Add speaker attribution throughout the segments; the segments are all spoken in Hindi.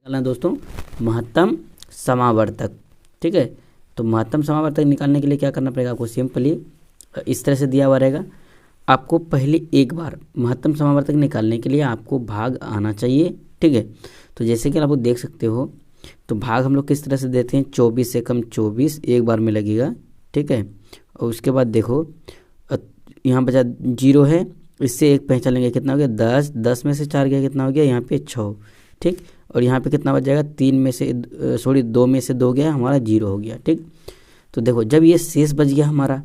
Speaker 1: निकालना है दोस्तों महत्तम समावर्तक। ठीक है, तो महत्तम समावर्तक निकालने के लिए क्या करना पड़ेगा आपको, सिंपली इस तरह से दिया हुआ रहेगा। आपको पहले एक बार महत्तम समावर्तक निकालने के लिए आपको भाग आना चाहिए। ठीक है, तो जैसे कि आप लोग देख सकते हो, तो भाग हम लोग किस तरह से देते हैं, 24 से कम 24 एक बार में लगेगा। ठीक है, और उसके बाद देखो यहाँ बचा 0 है, इससे एक पहचान लेंगे, कितना हो गया 10, 10 में से 4 गया कितना हो गया यहाँ पे 6। ठीक, और यहाँ पे कितना बच जाएगा 3 में से 2 में से 2 गया हमारा 0 हो गया। ठीक, तो देखो जब ये शेष बच गया हमारा,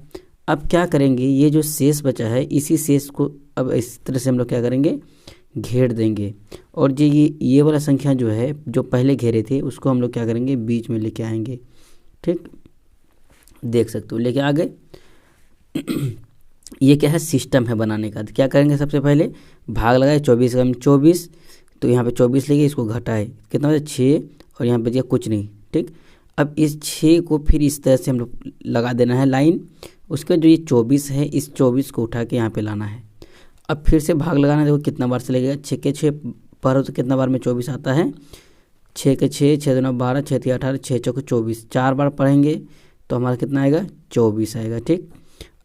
Speaker 1: अब क्या करेंगे, ये जो शेष बचा है इसी शेष को अब इस तरह से हम लोग क्या करेंगे, घेर देंगे। और जो ये वाला संख्या जो है जो पहले घेरे थे उसको हम लोग क्या करेंगे, बीच में लेके आएंगे। ठीक, देख सकते हो लेके आ गए। ये क्या है, सिस्टम है बनाने का। तो क्या करेंगे, सबसे पहले भाग लगाए 24 कम 24, तो यहाँ पे 24 लेके इसको घटाए, कितना बचा 6, और यहाँ पे कुछ नहीं। ठीक, अब इस 6 को फिर इस तरह से हम लोग लगा देना है लाइन। उसके जो ये 24 है इस 24 को उठा के यहाँ पे लाना है। अब फिर से भाग लगाना, देखो कितना बार से लगेगा, 6 के 6 पर हो तो कितना बार में 24 आता है, 6 के 6, 6 2 9 12, 6 3 18, 6 4 24, 4 बार पढ़ेंगे तो हमारा कितना आएगा 24 आएगा। ठीक,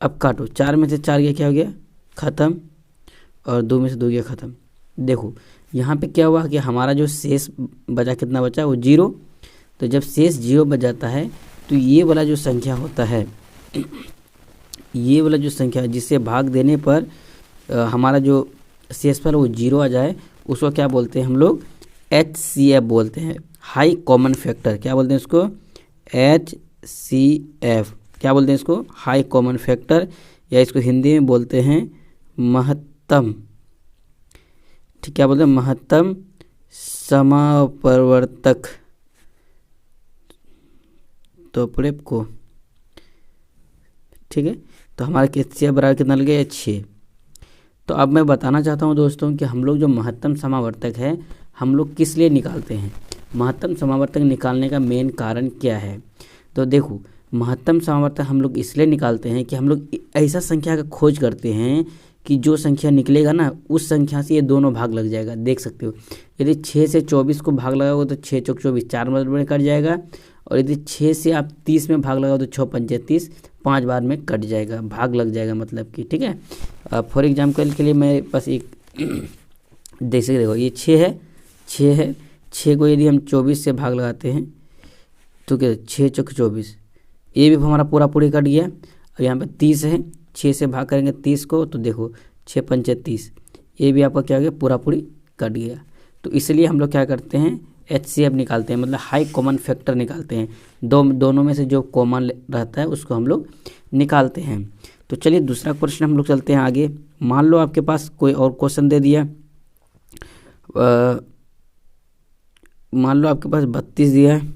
Speaker 1: अब काटो, 4 में से 4 गया क्या हो गया ख़त्म, और 2 में से 2 गया ख़त्म। देखो यहाँ पे क्या हुआ कि हमारा जो शेष बचा कितना बचा, वो 0। तो जब शेष 0 बच जाता है तो ये वाला जो संख्या होता है, ये वाला जो संख्या जिससे भाग देने पर हमारा जो शेषफल वो 0 आ जाए, उसको क्या बोलते हैं हम लोग, HCF बोलते हैं, हाई कॉमन फैक्टर। क्या बोलते हैं इसको, HCF। क्या बोलते हैं इसको, हाई कॉमन फैक्टर, या इसको हिंदी में बोलते हैं महत्तम। ठीक, क्या बोलते हैं, महत्तम समावर्तक तो प्रेप को। ठीक है, तो हमारा HCF बराबर कितना लगे 6। तो अब मैं बताना चाहता हूं दोस्तों कि हम लोग जो महत्तम समावर्तक है हम लोग किस लिए निकालते हैं, महत्तम समावर्तक निकालने का मेन कारण क्या है। तो देखो महत्तम समावर्तक हम लोग इसलिए निकालते हैं कि हम लोग ऐसा संख्या का खोज करते हैं कि जो संख्या निकलेगा ना उस संख्या से ये दोनों भाग लग जाएगा। देख सकते हो, यदि 6 से 24 को भाग लगाओगे तो 6 चौक 24, 4 बार में कट जाएगा। और यदि 6 से आप 30 में भाग लगाओ तो 6 पंजे 30, 5 बार में कट जाएगा, भाग लग जाएगा मतलब कि। ठीक है, फॉर एग्जाम्पल के लिए मैं बस एक देख सकते, देखो ये 6 है, 6 है, 6 को यदि हम 24 से भाग लगाते हैं तो क्या 6 चौक 24, ये भी हमारा पूरा पूरी कट गया। और यहाँ पे 30 है, 6 से भाग करेंगे 30 को तो देखो 6 पंचे 30, ये भी आपका क्या हो गया पूरा पूरी कट गया। तो इसलिए हम लोग क्या करते हैं, HCF निकालते हैं, मतलब हाई कॉमन फैक्टर निकालते हैं। दोनों में से जो कॉमन रहता है उसको हम लोग निकालते हैं। तो चलिए दूसरा क्वेश्चन हम लोग चलते हैं आगे। मान लो आपके पास कोई और क्वेश्चन दे दिया, मान लो आपके पास 32 दिया है।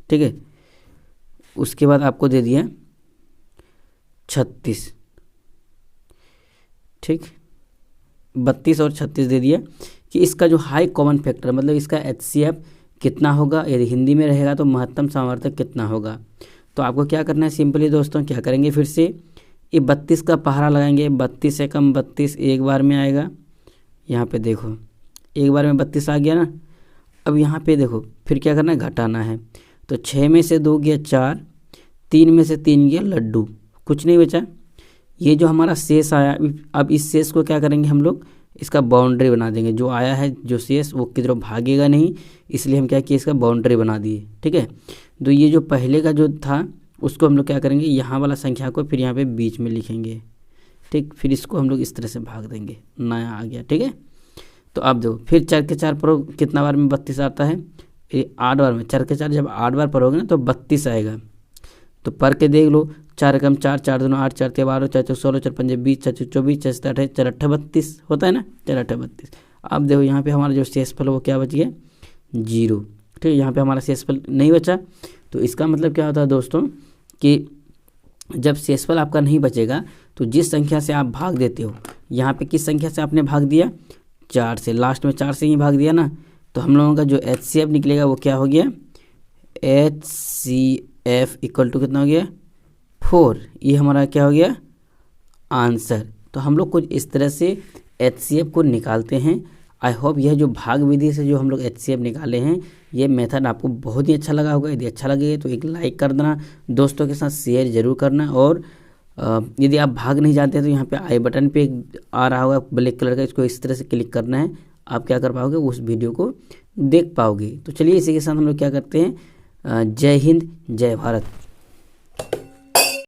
Speaker 1: ठीक है, उसके बाद आपको दे दिया 36। ठीक, 32 और 36 दे दिया कि इसका जो हाई कॉमन फैक्टर मतलब इसका HCF कितना होगा, यदि हिंदी में रहेगा तो महत्तम समावर्तक कितना होगा। तो आपको क्या करना है, सिंपली दोस्तों क्या करेंगे, फिर से ये 32 का पहाड़ा लगाएंगे। 32 से कम 32 एक बार में आएगा, यहाँ पे देखो एक बार में 32 आ गया ना। अब यहाँ पे देखो फिर क्या करना है, घटाना है। तो 6 में से 2 गया 4, 3 में से 3 गया लड्डू, कुछ नहीं बचा। ये जो हमारा शेष आया, अब इस शेष को क्या करेंगे हम लोग, इसका बाउंड्री बना देंगे। जो आया है जो शेष वो किधरों भागेगा नहीं, इसलिए हम क्या किए, इसका बाउंड्री बना दिए। ठीक है, तो ये जो पहले का जो था उसको हम लोग क्या करेंगे, यहाँ वाला संख्या को फिर यहाँ पे बीच में लिखेंगे। ठीक, फिर इसको हम लोग इस तरह से भाग देंगे, नया आ गया। ठीक है, तो अब देखो फिर 4 के 4 पर कितना बार में 32 आता है, ये 8 बार में। 4 के 4 जब 8 बार पढ़ोगे ना तो 32 आएगा। तो पढ़ के देख लो, 4 कम 4, 4 2 8, 4 3 12, 4 4 16, 4 5 20, 4 24, 4 7 28, 4 8 32 होता है ना, 4 8 32। अब देखो यहाँ पे हमारा जो शेषफल वो क्या बच गया 0। ठीक है, यहाँ पे हमारा शेषफल नहीं बचा। तो इसका मतलब क्या होता है दोस्तों कि जब शेषफल आपका नहीं बचेगा तो जिस संख्या से आप भाग देते हो, यहाँ पे किस संख्या से आपने भाग दिया, 4 से, लास्ट में 4 से ही भाग दिया ना। तो हम लोगों का जो HCF निकलेगा वो क्या हो गया, HCF इक्वल टू कितना हो गया 4। ये हमारा क्या हो गया आंसर। तो हम लोग कुछ इस तरह से HCF को निकालते हैं। आई होप यह जो भाग विधि से जो हम लोग HCF निकाले हैं ये मेथड आपको बहुत ही अच्छा लगा होगा। यदि अच्छा लगे तो एक लाइक कर देना, दोस्तों के साथ शेयर जरूर करना। और यदि आप भाग नहीं जानते तो यहाँ पे आई बटन पे आ रहा होगा ब्लैक कलर का, इसको इस तरह से क्लिक करना है, आप क्या कर पाओगे, उस वीडियो को देख पाओगे। तो चलिए इसी के साथ हम लोग क्या करते हैं, जय हिंद जय भारत।